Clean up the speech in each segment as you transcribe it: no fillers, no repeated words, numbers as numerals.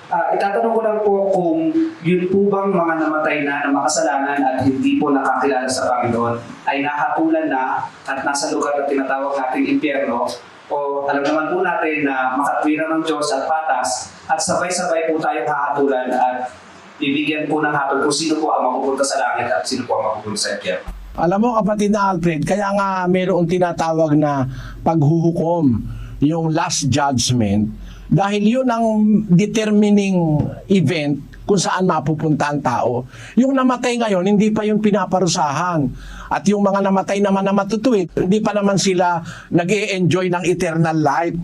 Itatanong ko lang po kung yun po bang mga namatay na makasalanan at hindi po nakakilala sa Panginoon ay nahatulan na at nasa lugar na tinatawag nating impyerno, o alam naman po natin na makatwira ng Diyos at patas at sabay-sabay po tayo hahatulan at bibigyan po ng hatol kung sino po ang mapupunta sa langit at sino po ang mapupunta sa impyerno. Alam mo kapatid na Alfred, kaya nga mayroong tinatawag na paghuhukom, yung last judgment, dahil yun ang determining event kung saan mapupunta ang tao. Yung namatay ngayon, hindi pa yun pinaparusahan. At yung mga namatay naman na matutuwid, hindi pa naman sila nag-e-enjoy ng eternal life.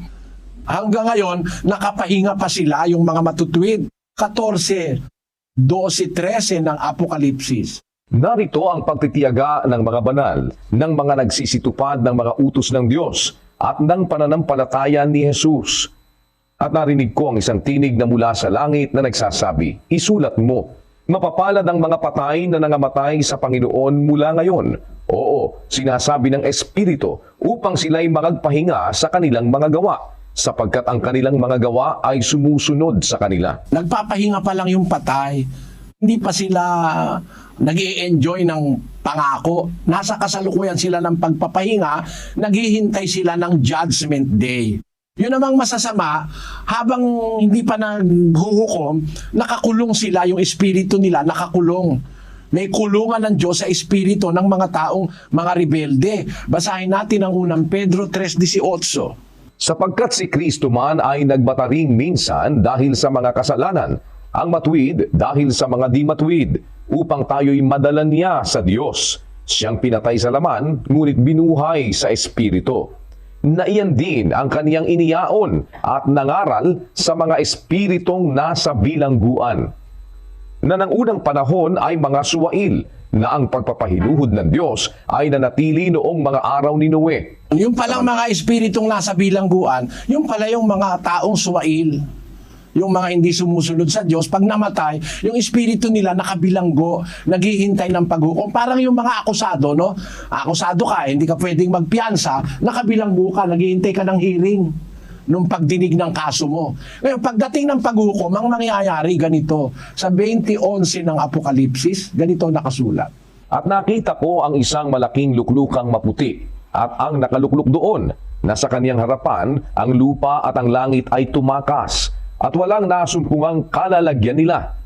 Hanggang ngayon, nakapahinga pa sila yung mga matutuwid. 14, 12, 13 ng Apokalipsis. Narito ang pagtitiyaga ng mga banal, ng mga nagsisitupad ng mga utos ng Diyos at ng pananampalataya ni Jesus. At narinig ko ang isang tinig na mula sa langit na nagsasabi, "Isulat mo, mapapalad ang mga patay na nangamatay sa Panginoon mula ngayon. Oo, sinasabi ng Espiritu upang sila'y magpahinga sa kanilang mga gawa, sapagkat ang kanilang mga gawa ay sumusunod sa kanila." Nagpapahinga pa lang yung patay. Hindi pa sila nag-i-enjoy ng pangako. Nasa kasalukuyan sila ng pagpapahinga, naghihintay sila ng Judgment Day. Yun namang masasama, habang hindi pa naghuhukom, nakakulong sila, yung espiritu nila nakakulong. May kulungan ng Diyos sa espiritu ng mga taong mga rebelde. Basahin natin ang unang Pedro 3:18. Sapagkat si Kristo man ay nagbataring minsan dahil sa mga kasalanan, ang matuwid dahil sa mga di matuwid, upang tayo'y madala niya sa Diyos. Siyang pinatay sa laman, ngunit binuhay sa espiritu. Na iyan din ang kaniyang iniyaon at nangaral sa mga espiritong nasa bilangguan. Na ng unang panahon ay mga suwail, na ang pagpapahinuhod ng Diyos ay nanatili noong mga araw ni Noe. Yung palang mga espiritong nasa bilangguan, yung pala yung mga taong suwail. Yung mga hindi sumusunod sa Diyos, pag namatay, yung espiritu nila nakabilanggo, naghihintay ng paghukom. Parang yung mga akusado, no? Akusado ka, hindi ka pwedeng magpiyansa, nakabilanggo ka, naghihintay ka ng hearing nung pagdinig ng kaso mo. Ngayon, pagdating ng paghukom, ang nangyayari ganito. Sa 20:11 ng Apokalipsis, ganito nakasulat. At nakita ko ang isang malaking luklukang maputi, at ang nakalukluk doon, na sa kaniyang harapan, ang lupa at ang langit ay tumakas, at walang nasumpungang kalalagyan nila.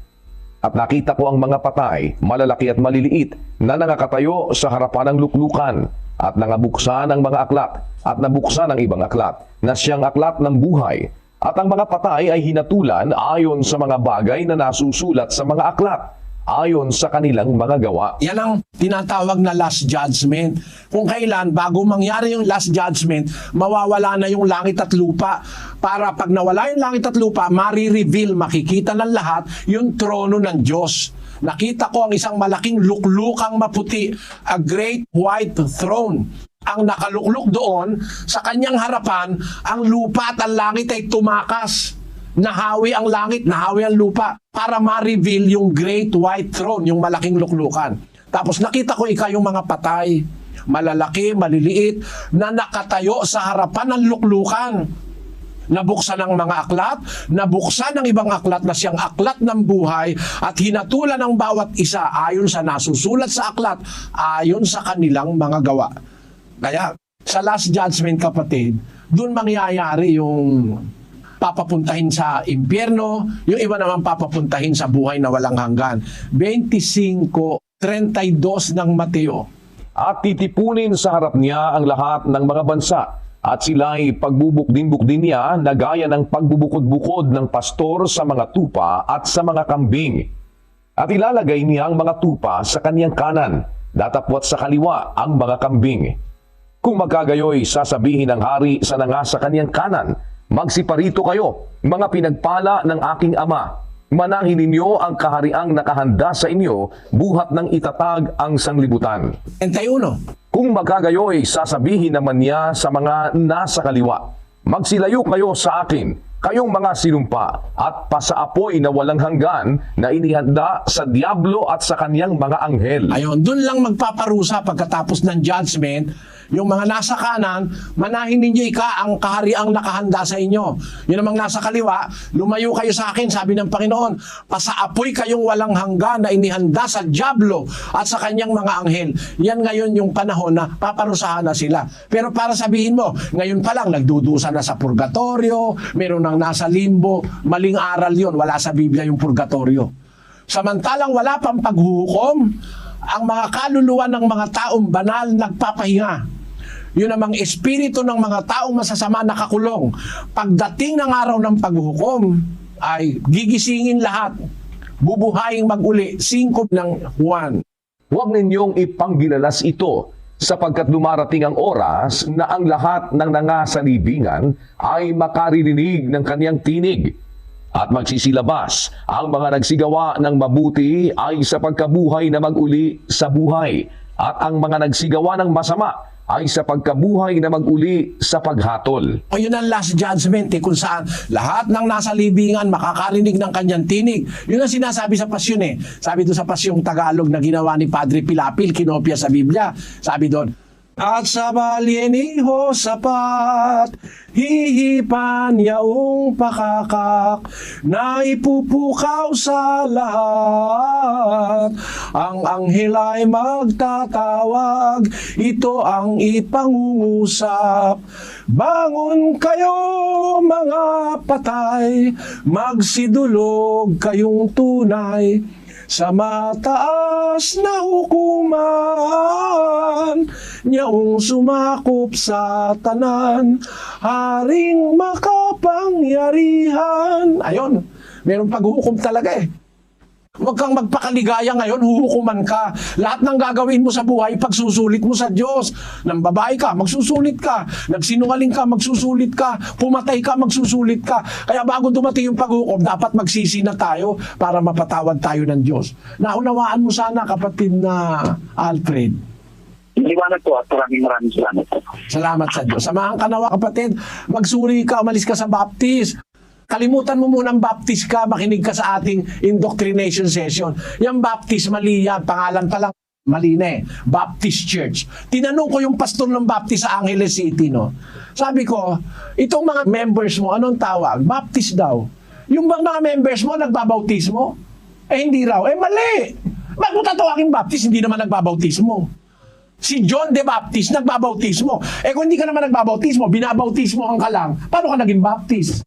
At nakita ko ang mga patay, malalaki at maliliit, na nangakatayo sa harapan ng luklukan, at nangabuksan ang mga aklat, at nabuksan ang ibang aklat, na siyang aklat ng buhay. At ang mga patay ay hinatulan ayon sa mga bagay na nasusulat sa mga aklat, ayon sa kanilang mga gawa. Yan ang tinatawag na last judgment. Kung kailan, bago mangyari yung last judgment, mawawala na yung langit at lupa. Para pag nawala yung langit at lupa, mari-reveal, makikita ng lahat yung trono ng Diyos. Nakita ko ang isang malaking luklukang maputi, a great white throne. Ang nakalukluk doon, sa kanyang harapan, ang lupa at ang langit ay tumakas. Nahawi ang langit, nahawi ang lupa para ma-reveal yung great white throne, yung malaking luklukan. Tapos nakita ko yung mga patay, malalaki, maliliit, na nakatayo sa harapan ng luklukan. Nabuksan ang mga aklat, nabuksan ang ibang aklat na siyang aklat ng buhay at hinatulan ang bawat isa ayon sa nasusulat sa aklat, ayon sa kanilang mga gawa. Kaya sa last judgment kapatid, doon mangyayari yung papapuntahin sa impyerno, yung iba naman papapuntahin sa buhay na walang hanggan. 25:32 ng Mateo. At titipunin sa harap niya ang lahat ng mga bansa, at sila'y pagbubukdin-bukdin niya na gaya ng pagbubukod-bukod ng pastor sa mga tupa at sa mga kambing. At ilalagay niya ang mga tupa sa kaniyang kanan, datapwat sa kaliwa ang mga kambing. Kung magkagayoy, sasabihin ng hari sa nangasa kaniyang kanan, "Magsiparito kayo, mga pinagpala ng aking ama. Manahin ninyo ang kahariang nakahanda sa inyo, buhat ng itatag ang sanglibutan." 31. Kung magkagayoy, sasabihin naman niya sa mga nasa kaliwa, "Magsilayo kayo sa akin, Kayong mga sinumpa at pasaapoy na walang hanggan na inihanda sa diablo at sa kanyang mga anghel. Ayun, dun lang magpaparusa pagkatapos ng judgment. Yung mga nasa kanan, manahin ninyo ang kahariang nakahanda sa inyo. Yung namang nasa kaliwa, lumayo kayo sa akin, sabi ng Panginoon, pasaapoy kayong walang hanggan na inihanda sa diablo at sa kanyang mga anghel. Yan ngayon yung panahon na paparusahan na sila. Pero para sabihin mo, ngayon pa lang nagdudusa na sa purgatorio, meron nang nasa limbo, maling aral yon, wala sa Biblia yung purgatorio. Samantalang wala pang paghuhukom, ang mga kaluluwa ng mga taong banal nagpapahinga. Yun namang espiritu ng mga taong masasama nakakulong. Pagdating ng araw ng paghuhukom, ay gigisingin lahat. Bubuhayin mag-uli. 5 ng Juan. Huwag ninyong ipanggilalas ito sapagkat dumarating ang oras na ang lahat ng nangasalibingan ay makaririnig ng kanyang tinig. At magsisilabas ang mga nagsigawa ng mabuti ay sa pagkabuhay na mag-uli sa buhay. At ang mga nagsigawa ng masama ay sa pagkabuhay na mag-uli sa paghatol. O yun ang last judgment kung saan lahat ng nasa libingan makakarinig ng kanyang tinig. Yun ang sinasabi sa pasyon Sabi doon sa pasyong Tagalog na ginawa ni Padre Pilapil, kinopya sa Biblia. Sabi doon, at sa balyeniho sapat, hihipan yaong pakakak, na ipupukaw sa lahat. Ang anghel ay magtatawag, ito ang ipangungusap. Bangon kayo mga patay, magsidulog kayong tunay, sa mataas na hukuman, niyong sumakop sa tanan, haring makapangyarihan. Ayun, meron paghuhukom talaga Huwag kang magpakaligaya ngayon, huhukuman ka. Lahat ng gagawin mo sa buhay, pagsusulit mo sa Diyos. Nang babae ka, magsusulit ka. Nagsinungaling ka, magsusulit ka. Pumatay ka, magsusulit ka. Kaya bago dumating yung paghukom, dapat magsisi na tayo para mapatawad tayo ng Diyos. Naunawaan mo sana, kapatid na Alfred. Iniwanan po at maraming salamat po. Salamat sa Diyos. Samahan ka nawa, kapatid. Magsuri ka, umalis ka sa baptist. Kalimutan mo munang baptist ka, makinig ka sa ating indoctrination session. Yung baptist, mali yan. Pangalan pa lang, mali na Baptist Church. Tinanong ko yung pastor ng Baptist sa Angeles City, no? Sabi ko, itong mga members mo, anong tawag? Baptist daw. Yung bang mga members mo, nagbabautismo? Hindi raw. Mali! Bakit mo tatawagin Baptist? Hindi naman nagbabautismo. Si John the Baptist, nagbabautismo. Kung hindi ka naman nagbabautismo, binabautismohan ka lang, paano ka naging Baptist?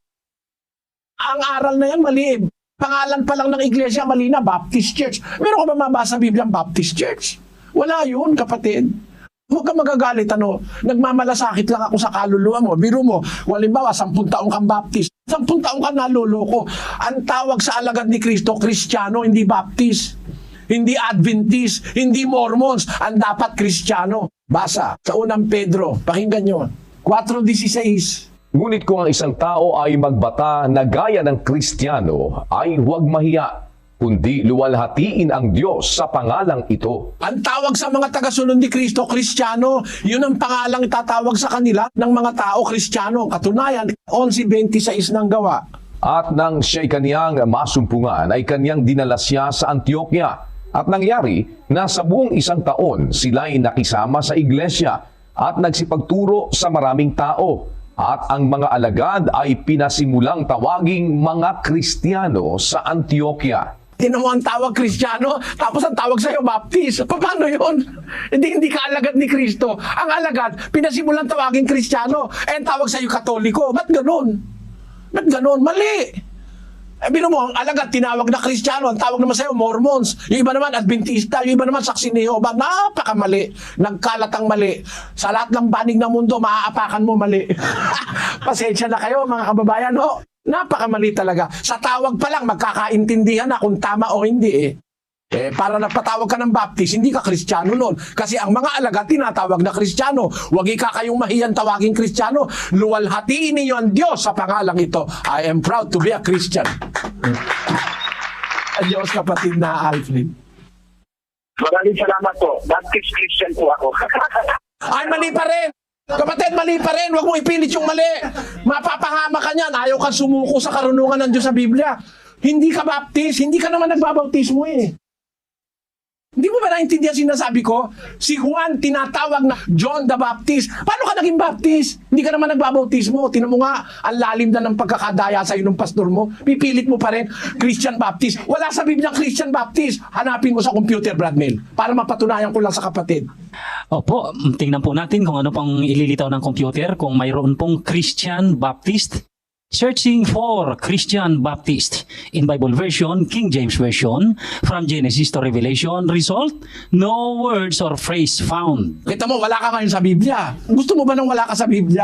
Ang aral na yan, mali. Pangalan pa lang ng iglesia, mali na, Baptist Church. Meron ka ba mabasa sa Biblia Baptist Church? Wala yun, kapatid. Huwag ka magagalit, nagmamalasakit lang ako sa kaluluwa mo. Biro mo, halimbawa, 10 taong kang Baptist. 10 taong ka naluloko. Ang tawag sa alagad ni Kristo, Kristiyano, hindi Baptist. Hindi Adventist, hindi Mormons. Ang dapat Kristiyano. Basa sa unang Pedro, pakinggan nyo. 4:16. Ngunit kung ang isang tao ay magbata na gaya ng Kristiyano, ay huwag mahiya, kundi luwalhatiin ang Diyos sa pangalang ito. Ang tawag sa mga tagasunod ni Kristo, Kristiyano, yun ang pangalang itatawag sa kanila ng mga tao, Kristiyano. Katunayan, 11:26 ng Gawa. At nang siya'y kaniyang masumpungan, ay kaniyang dinala siya sa Antioquia. At nangyari na sa buong 1 taon, sila'y nakisama sa iglesia at nagsipagturo sa maraming tao. At ang mga alagad ay pinasimulang tawaging mga Kristiyano sa Antioquia. Tinan mo ang tawag Kristiyano, tapos ang tawag sa'yo Baptist. Paano yun? Hindi ka alagad ni Kristo. Ang alagad, pinasimulang tawaging Kristiyano. Ang tawag sa'yo Katoliko. Ba't ganun? Ba't ganun? Mali! Bino mo, ang alagad tinawag na Kristiyano, ang tawag naman sa'yo Mormons, yung iba naman Adventista, yung iba naman Saksi ni Jehovah. Napakamali. Nagkalat ang mali. Sa lahat ng banig ng mundo, maaapakan mo mali. Pasensya na kayo mga kababayan, no? Napakamali talaga. Sa tawag pa lang, magkakaintindihan na kung tama o hindi para napatawag ka ng Baptist, hindi ka Kristiyano noon. Kasi ang mga alagad tinatawag na Kristiyano. Huwag ka kayong mahiyan tawaging Kristiyano. Luwalhatiin niyo ang Diyos sa pangalang ito. I am proud to be a Christian. Adios, kapatid na Alfred. Maraming salamat po. Baptist Christian po ako. Ay, mali pa rin. Kapatid, mali pa rin. Huwag mo ipilit yung mali. Mapapahama ka niyan. Ayaw kang sumuko sa karunungan ng Diyos sa Biblia. Hindi ka baptist. Hindi ka naman nagbabautismo eh. Hindi mo ba naintindihan sinasabi ko? Si Juan tinatawag na John the Baptist. Paano ka naging Baptist? Hindi ka naman nagbabautismo. Tinan mo nga, ang lalim na ng pagkakadaya sa ng pastor mo. Pipilit mo pa rin, Christian Baptist. Wala sa Biblia Christian Baptist. Hanapin mo sa computer, Brad Mel, para mapatunayan ko lang sa kapatid. Opo, tingnan po natin kung ano pang ililitaw ng computer kung mayroon pong Christian Baptist. Searching for Christian Baptist in Bible version, King James Version, from Genesis to Revelation. Result, no words or phrase found. Kita mo, wala ka ngayon sa Biblia. Gusto mo ba nang wala ka sa Biblia?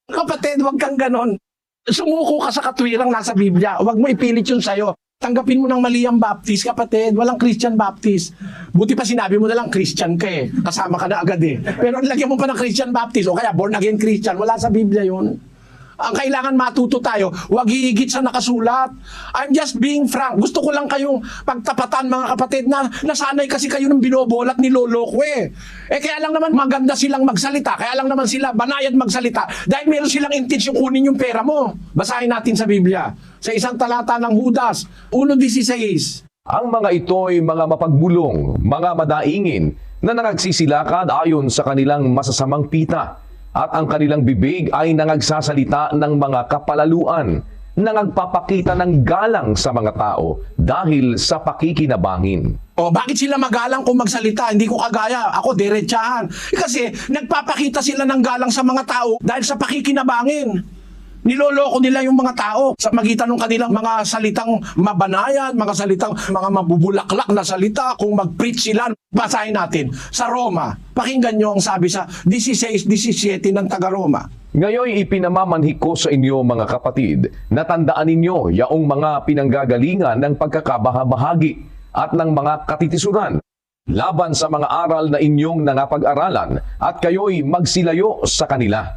Kapatid, huwag kang ganon. Sumuko ka sa katwirang nasa Biblia. Huwag mo ipilit yun sa'yo. Tanggapin mo ng mali ang Baptist, kapatid. Walang Christian Baptist. Buti pa sinabi mo na lang Christian ka eh. Kasama ka na agad eh. Pero lagyan mo pa ng Christian Baptist o kaya born again Christian. Wala sa Biblia yun. Ang kailangan matuto tayo, huwag hihigit sa nakasulat. I'm just being frank. Gusto ko lang kayong pagtapatan, mga kapatid, na nasanay kasi kayo ng binobolat ni Loloko eh. Kaya lang naman maganda silang magsalita. Kaya lang naman sila banayad magsalita. Dahil meron silang intensyon kunin yung pera mo. Basahin natin sa Biblia. Sa isang talata ng Judas, 1:16. Ang mga ito'y mga mapagbulong, mga madaingin, na nangagsisilakad ayon sa kanilang masasamang pita. At ang kanilang bibig ay nangagsasalita ng mga kapalaluan, nangagpapakita ng galang sa mga tao dahil sa pakikinabangin. O bakit sila magalang kung magsalita? Hindi ko kagaya. Ako diretsahan. Kasi nagpapakita sila ng galang sa mga tao dahil sa pakikinabangin. Niloloko nila yung mga tao sa magitan ng kanilang mga salitang mabanayan, mga salitang mga mabubulaklak na salita. Kung mag-preach sila, basahin natin sa Roma. Pakinggan nyo ang sabi sa 16:17 ng taga-Roma. Ngayon ipinamamanhik ko sa inyo mga kapatid, na tandaan ninyo yaong mga pinanggagalingan ng pagkakabahabahagi at ng mga katitisuran laban sa mga aral na inyong nangapag-aralan at kayo'y magsilayo sa kanila.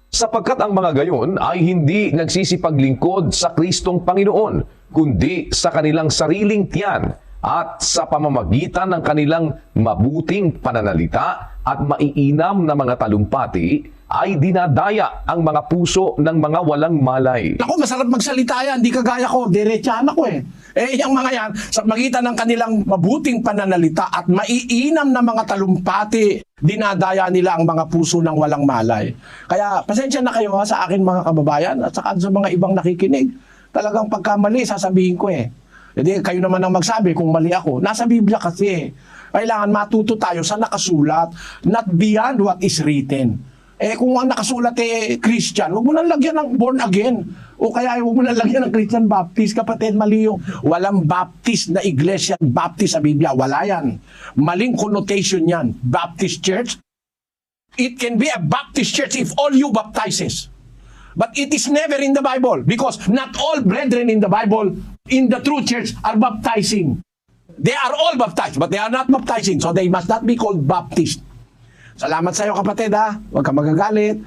Sapagkat ang mga gayon ay hindi nagsisipaglingkod sa Kristong Panginoon, kundi sa kanilang sariling tiyan at sa pamamagitan ng kanilang mabuting pananalita at maiinam na mga talumpati ay dinadaya ang mga puso ng mga walang malay. Ako, masarap magsalita yan. Hindi kagaya ko. Diretsahan ako eh. Yung mga yan, sa magitan ng kanilang mabuting pananalita at maiinam na mga talumpati, dinadaya nila ang mga puso ng walang malay. Kaya, pasensya na kayo sa akin mga kababayan at saka sa mga ibang nakikinig. Talagang pagkamali, sasabihin ko eh. Hindi, kayo naman ang magsabi kung mali ako. Nasa Biblia kasi. Kailangan matuto tayo sa nakasulat, not beyond what is written. Kung ang nakasulat Christian, huwag mo nang lagyan ng born again. O kaya huwag mo nang lagyan ng Christian Baptist. Kapatid, mali yung walang Baptist na iglesia, Baptist sa Biblia. Wala yan. Maling connotation yan. Baptist church, it can be a Baptist church if all you baptizes. But it is never in the Bible because not all brethren in the Bible, in the true church, are baptizing. They are all baptized, but they are not baptizing. So they must not be called Baptist. Salamat sa iyo kapatid ha. Huwag ka magagalit.